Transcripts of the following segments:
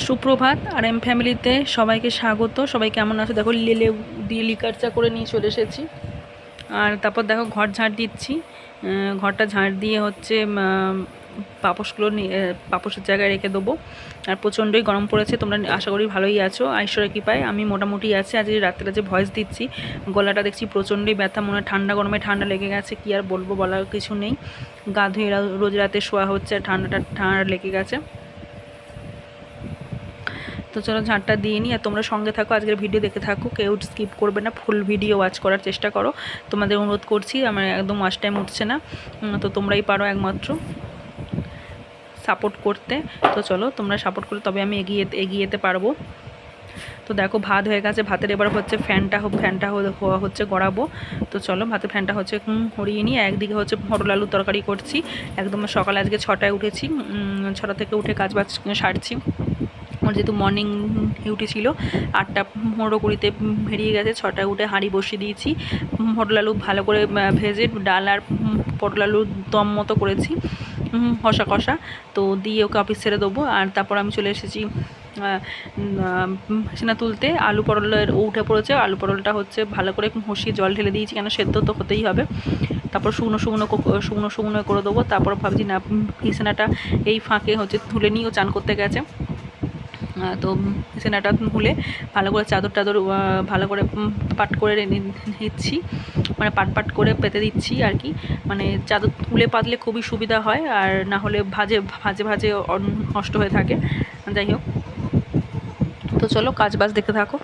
সুপ্রভাত আর এম ফ্যামিলিতে সবাইকে স্বাগত। সবাই কেমন আছো? দেখো লেলে দিয়ে লিকার চা করে নিয়ে চলে এসেছি। আর তারপর দেখো ঘর ঝাড় দিচ্ছি। ঘরটা ঝাড় দিয়ে হচ্ছে পাপোশগুলো পাপোশের জায়গায় রেখে দেবো। আর প্রচণ্ডই গরম পড়েছে, তোমরা আশা করি ভালোই আছো। ঈশ্বরের কৃপায় আমি মোটামুটি আছি। আজ রাত্রে যে ভয়েস দিচ্ছি গলাটা দেখছি প্রচণ্ডই ব্যথা, মনে হয় ঠান্ডা গরমে ঠান্ডা লেগে গেছে। কি আর বলবো, বলার কিছু নেই। গা ধুয়ে রোজ রাতে শোয়া হচ্ছে, ঠান্ডা লেগে গেছে। তো চলো ঝাঁটটা দিয়ে নিই, আর তোমরা সঙ্গে থাকো, আজকের ভিডিও দেখে থাকো, কেউ স্কিপ করবে না, ফুল ভিডিও ওয়াচ করার চেষ্টা করো। তোমাদের অনুরোধ করছি, আমার একদম ওয়াচ টাইম উঠছে না, তো তোমরাই পারো একমাত্র সাপোর্ট করতে। তো চলো তোমরা সাপোর্ট করলে তবে আমি এগিয়ে যেতে পারবো। তো দেখো ভাত হয়ে গেছে, ভাতের এবার হচ্ছে ফ্যানটা হওয়া হচ্ছে গড়াবো। তো চলো ভাতের ফ্যানটা হচ্ছে হরিয়ে নিই। একদিকে হচ্ছে পটল আলুর তরকারি করছি, একদম সকালে আজকে 6টায় উঠেছি, 6টা থেকে উঠে কাজবাজ সারছি। আমার যেহেতু মর্নিং ডিউটি ছিল, 8:15-20 বেরিয়ে গেছে, 6টায় উঠে হাঁড়ি বসিয়ে দিয়েছি। পটল আলু ভালো করে ভেজে ডাল আর পটল আলু দম মতো করেছি, কষা কষা, তো দিয়ে ওকে অফিস ছেড়ে দেবো। আর তারপর আমি চলে এসেছি সেনা তুলতে। আলু পটলের উঠে পড়েছে, আলু পটলটা হচ্ছে ভালো করে কষিয়ে জল ঢেলে দিয়েছি, কেন সেদ্ধ তো হতেই হবে। তারপর শুকনো করে দেবো। তারপর ভাবছি না বিছানাটা এই ফাঁকে হচ্ছে তুলে নিয়ে ও চান করতে গেছে, তো বিছানাটা তুলে ভালো করে চাদর ভালো করে পাট করে নিচ্ছি, মানে পাট করে পেতে দিচ্ছি আর কি। মানে চাদর তুলে পাতলে খুবই সুবিধা হয়, আর না হলে ভাজে নষ্ট হয়ে থাকে। যাই হোক, তো চলো কাজ বাজ দেখতে থাকো।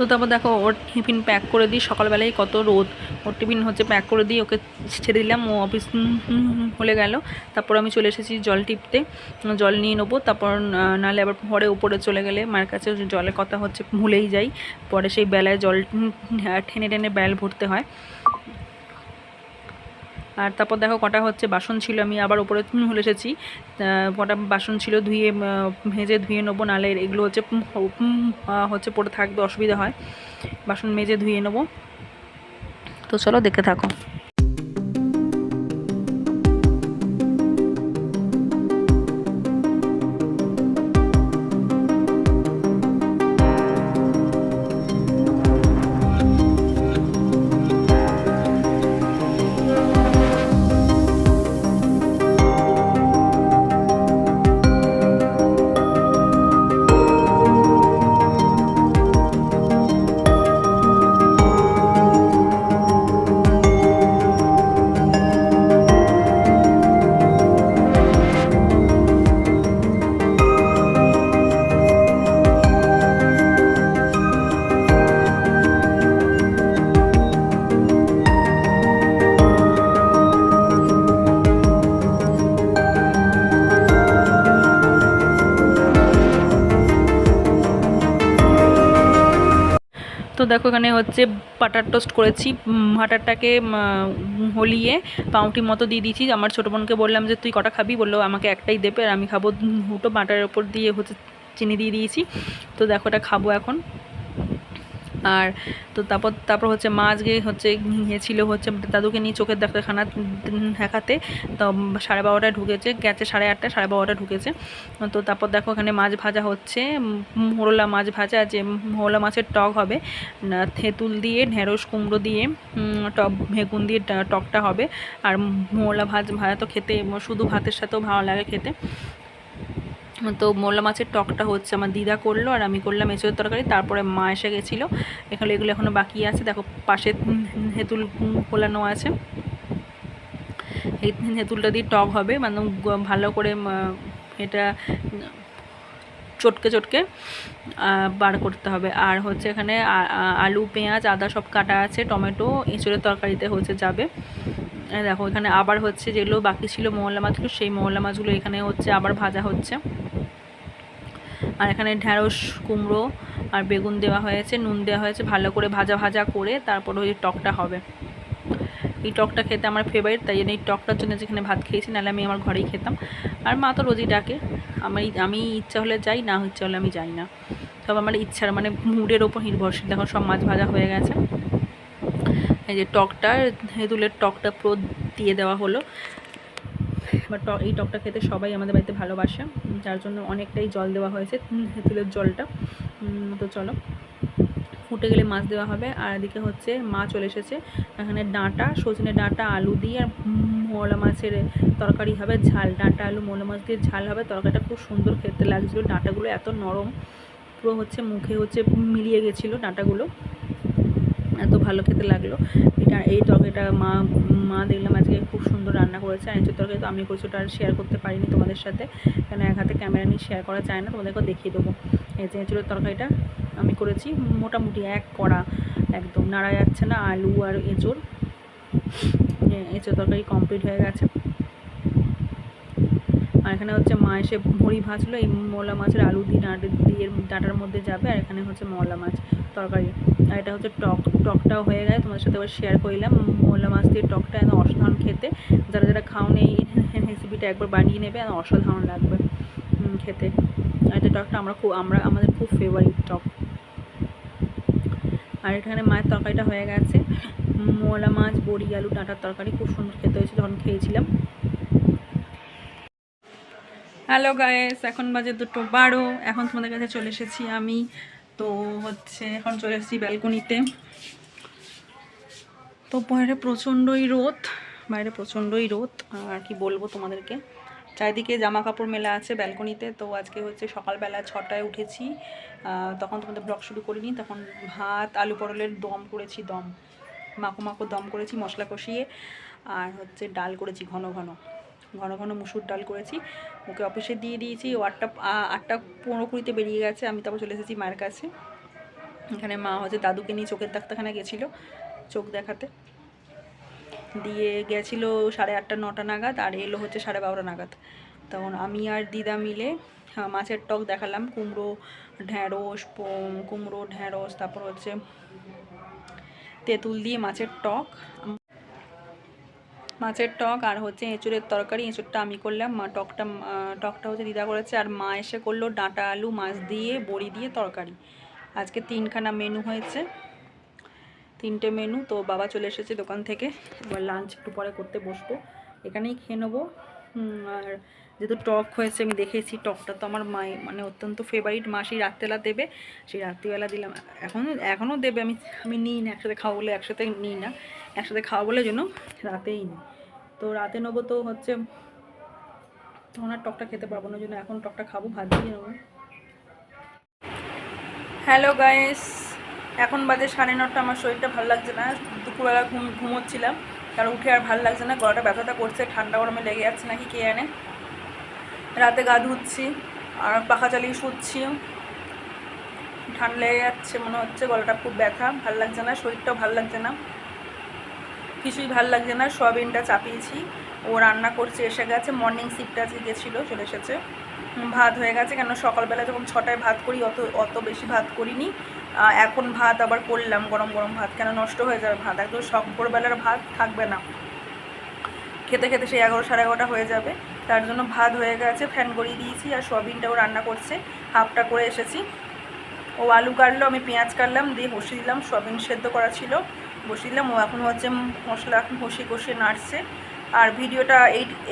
তো তারপর দেখো ওর টিফিন প্যাক করে দিই, সকালবেলায় কত রোদ, ওর টিফিন হচ্ছে প্যাক করে দিয়ে ওকে ছেড়ে দিলাম, ও অফিস হলে গেল। তারপর আমি চলে এসেছি জল টিপতে, জল নিয়ে নেবো। তারপর নাহলে আবার পরে উপরে চলে গেলে মায়ের কাছে জলের কথা হচ্ছে ভুলেই যাই, পরে সেই বেলায় জল টেনে বেল ভরতে হয়। আর তারপর দেখো কটা হচ্ছে বাসন ছিল, আমি আবার উপরে তুলে এসেছি। কটা বাসন ছিল ভেজে ধুয়ে নেবো, নাহলে এগুলো হচ্ছে পড়ে থাকবে, অসুবিধা হয়। বাসন মেজে ধুয়ে নেবো। তো চলো দেখতে থাকো। তো দেখো এখানে হচ্ছে বাটার টোস্ট করেছি, বাটারটাকে হলিয়ে পাউরুটির মতো দিয়ে দিয়েছি। আমার ছোটো বোনকে বললাম যে তুই কটা খাবি, বললো আমাকে একটাই দেবে, আর আমি খাবো দুটো। বাটারের ওপর দিয়ে হচ্ছে চিনি দিয়ে দিয়েছি। তো দেখো এটা খাবো এখন। আর তো তারপর হচ্ছে মা আজকে হচ্ছে গিয়েছিলো হচ্ছে দাদুকে নিয়ে চোখের ডাক্তারখানা দেখাতে, তো 12:30টায় ঢুকেছে, গেছে 8:30, 12:30 ঢুকেছে। তো তারপর দেখো এখানে মাছ ভাজা হচ্ছে, মোরলা মাছ ভাজা, যে মোরলা মাছের টক হবে, তেঁতুল দিয়ে ঢেঁড়স কুমড়ো দিয়ে টক বেগুন দিয়ে টকটা হবে। আর মোরলা ভাজা তো খেতে শুধু ভাতের সাথেও ভালো লাগে খেতে। তো মোরলা মাছের টকটা হচ্ছে আমার দিদা করলো, আর আমি করলাম এঁচোড়ের তরকারি। তারপরে মা এসে গেছিলো, এগুলো এখনও বাকি আছে। দেখো পাশে তেঁতুল কোলানো আছে, এই তেঁতুলটা দিয়ে টক হবে, মানে ভালো করে এটা চটকে বার করতে হবে। আর হচ্ছে এখানে আলু পেঁয়াজ আদা সব কাটা আছে, টমেটো এঁচোড়ের তরকারিতে হচ্ছে যাবে। দেখো এখানে আবার হচ্ছে যেগুলো বাকি ছিল মৌলা মাছগুলো, সেই মৌলা মাছগুলো এখানে হচ্ছে আবার ভাজা হচ্ছে। আর এখানে ঢ্যাঁড়স, কুমড়ো আর বেগুন দেওয়া হয়েছে, নুন দেওয়া হয়েছে, ভালো করে ভাজা ভাজা করে তারপর ওই টকটা হবে। এই টকটা খেতে আমার ফেভারিট, তাই জন্য এই টকটার জন্য যেখানে ভাত খেয়েছি, নাহলে আমি আমার ঘরেই খেতাম। আর মা তো রোজই ডাকে, আমি ইচ্ছা হলে যাই, না ইচ্ছা হলে আমি যাই না। সব আমার ইচ্ছার মানে মুডের ওপর নির্ভরশীল। দেখো সব মাছ ভাজা হয়ে গেছে। এই যে টকটা, হেঁতুলের টকটা পুরো দিয়ে দেওয়া হলো। এবার এই টকটা খেতে সবাই আমাদের বাড়িতে ভালোবাসে, যার জন্য অনেকটাই জল দেওয়া হয়েছে, হেঁতুলের জলটা। তো চলো, ফুটে গেলে মাছ দেওয়া হবে। আর এদিকে হচ্ছে মা চলে এসেছে, এখানে ডাঁটা, সজনে ডাঁটা, আলু দিয়ে আর মৌলা মাছের তরকারি হবে, ঝাল। ডাঁটা আলু মৌলা মাছ দিয়ে ঝাল হবে। তরকারিটা খুব সুন্দর খেতে লাগছিলো, ডাঁটাগুলো এত নরম, পুরো হচ্ছে মুখে হচ্ছে মিলিয়ে গেছিলো ডাঁটাগুলো, এত ভালো খেতে লাগলো। এই তরকারিটা মা দেখলাম আজকে খুব সুন্দর রান্না করেছে। আর এঁচোড় তরকারি তো আমি করেছি, ওটা আর শেয়ার করতে পারিনি তোমাদের সাথে, কেন এক হাতে ক্যামেরা নিয়ে শেয়ার করা যায় না, তোমাদেরকেও দেখিয়ে দেবো। এই যে এঁচোড়ের তরকারিটা আমি করেছি, মোটামুটি এক কড়া, একদম নাড়া যাচ্ছে না। আলু আর এঁচোড় তরকারি কমপ্লিট হয়ে গেছে। আর এখানে হচ্ছে মা এসে ভুঁড়ি ভাজলো, এই মৌলা মাছের আলু দিয়ে ডাঁটার মধ্যে যাবে। আর এখানে হচ্ছে মৌলা মাছ তরকারি। আর এটা হচ্ছে টকটাও হয়ে গেছে, তোমাদের সাথে আবার শেয়ার করলাম। মৌলা মাছ দিয়ে টকটা এত অসাধারণ খেতে, যারা যারা খাওনি এই রেসিপিটা একবার বানিয়ে নেবে, আর অসাধারণ লাগবে খেতে। আর এটা টকটা আমাদের খুব ফেভারিট টক। আর এখানে মায়ের তরকারিটা হয়ে গেছে, মৌলা মাছ, বড়ি, আলু, ডাঁটার তরকারি, খুব সুন্দর খেতে হয়েছে যখন খেয়েছিলাম। হ্যালো গায়েস, এখন বাজে 2:12। এখন তোমাদের কাছে চলে এসেছি আমি। তো হচ্ছে এখন চলে এসেছি ব্যালকনিতে। তো বাইরে প্রচণ্ডই রোদ, আর কি বলবো তোমাদেরকে। চারিদিকে জামা কাপড় মেলা আছে ব্যালকনিতে। তো আজকে হচ্ছে সকালবেলা 6টায় উঠেছি, তখন তোমাদের ব্লগ শুরু করিনি। তখন ভাত, আলু পটলের দম করেছি, মাখো দম করেছি মশলা কষিয়ে। আর হচ্ছে ডাল করেছি, ঘন ঘন মুসুর ডাল করেছি। ওকে অফিসে দিয়ে দিয়েছি, ও 8:15 বেরিয়ে গেছে। আমি তারপর চলে এসেছি মায়ের কাছে। এখানে মা হচ্ছে দাদুকে নিয়ে চোখের ডাক্তারখানা গেছিলো চোখ দেখাতে, দিয়ে গেছিলো 8:30 9টা নাগাদ, আর এলো হচ্ছে 12:30 নাগাদ। তখন আমি আর দিদা মিলে মাছের টক দেখালাম, কুমড়ো ঢ্যাঁড়স, তারপর হচ্ছে তেঁতুল দিয়ে মাছের টক আর হচ্ছে এঁচোড়ের তরকারি। এঁচোড়টা আমি করলাম, টকটা হচ্ছে দিদা করেছে। আর মা এসে করলো ডাঁটা আলু মাছ দিয়ে বড়ি দিয়ে তরকারি। আজকে 3খানা মেনু হয়েছে, 3টে মেনু। তো বাবা চলে এসেছে দোকান থেকে, এবার লাঞ্চ একটু পরে করতে বসবো, এখানেই খেয়ে নেবো। আর যেহেতু টক হয়েছে, আমি দেখেছি টকটা তো আমার মানে অত্যন্ত ফেভারিট। মা সেই রাত্রেবেলা দেবে, সেই রাত্রিবেলা দিলাম, এখনও দেবে। আমি নিই না একসাথে খাওয়া বলে, একসাথে খাওয়া বলে জন্য রাতেই নিই। তো রাতে নেবো, তো হচ্ছে তখন আর টকটা খেতে পারবো না, জন্য এখন টকটা খাবো, ভাত দিয়ে নেবো। হ্যালো গাইস, এখন বাজে 9:30। আমার শরীরটা ভালো লাগছে না, দুপুরবেলা ঘুমোচ্ছিলাম, কারণ উঠে আর ভালো লাগছে না, গলাটা ব্যথাটা করছে, ঠান্ডা গরমে লেগে যাচ্ছে নাকি কে জানে। রাতে গা ধুচ্ছি আর পাখা চালিয়ে শুচ্ছি, ঠান্ডা লেগে যাচ্ছে মনে হচ্ছে, গলাটা খুব ব্যথা, ভালো লাগছে না, শরীরটাও ভালো লাগছে না, কিছুই ভালো লাগছে না। সয়াবিনটা চাপিয়েছি, ও রান্না করছে, এসে গেছে। মর্নিং শিফটটা আজকে গেছিলো, চলে এসেছে। ভাত হয়ে গেছে, কেন সকালবেলা যখন 6টায় ভাত করি অত বেশি ভাত করিনি। এখন ভাত আবার করলাম, গরম ভাত, কেন নষ্ট হয়ে যাবে ভাত, একদম ভোরবেলার ভাত থাকবে না, খেতে সেই 11 সাড়ে 11টা হয়ে যাবে। তার জন্য ভাত হয়ে গেছে, ফ্যান করিয়ে দিয়েছি। আর সয়াবিনটাও রান্না করছে, হাফটা করে এসেছি। ও আলু কাটলো, আমি পেঁয়াজ কাটলাম, দিয়ে বসিয়ে দিলাম। সয়াবিন সেদ্ধ করা ছিল, বসিয়ে দিলাম। ও এখন হচ্ছে মশলা এখন কষিয়ে নাড়ছে। আর ভিডিওটা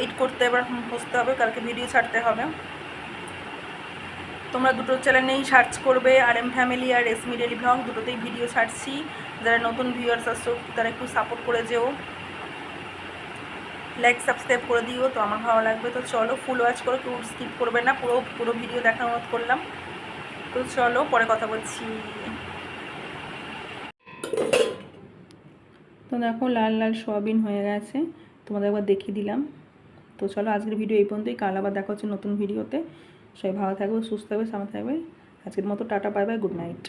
এইট করতে এবার বসতে হবে, কালকে ভিডিও ছাড়তে হবে। তোমরা দুটো চ্যানেলেই সার্চ করবে, RM ফ্যামিলি আর রেশমি ডেলি ব্লগ, দুটোতেই ভিডিও ছাড়ছি। যারা নতুন ভিউয়ার্স আসছো তারা একটু সাপোর্ট করে যেও, লাইক সাবস্ক্রাইব করে দিও, তো আমার ভালো লাগবে। তো চলো, ফুল ওয়াচ করো, কেউ স্কিপ করবে না, পুরো ভিডিও দেখার অনুরোধ করলাম। তো চলো, পরে কথা বলছি। তো দেখো লাল সয়াবিন হয়ে গেছে, তোমাদের একবার দেখিয়ে দিলাম। তো চলো, আজকের ভিডিও এই পর্যন্তই, কাল আবার দেখা হচ্ছে নতুন ভিডিওতে। সবাই ভালো থাকবে, সুস্থ থাকবে, সামনে থাকবে। আজকের মতো tata, bye bye, good night.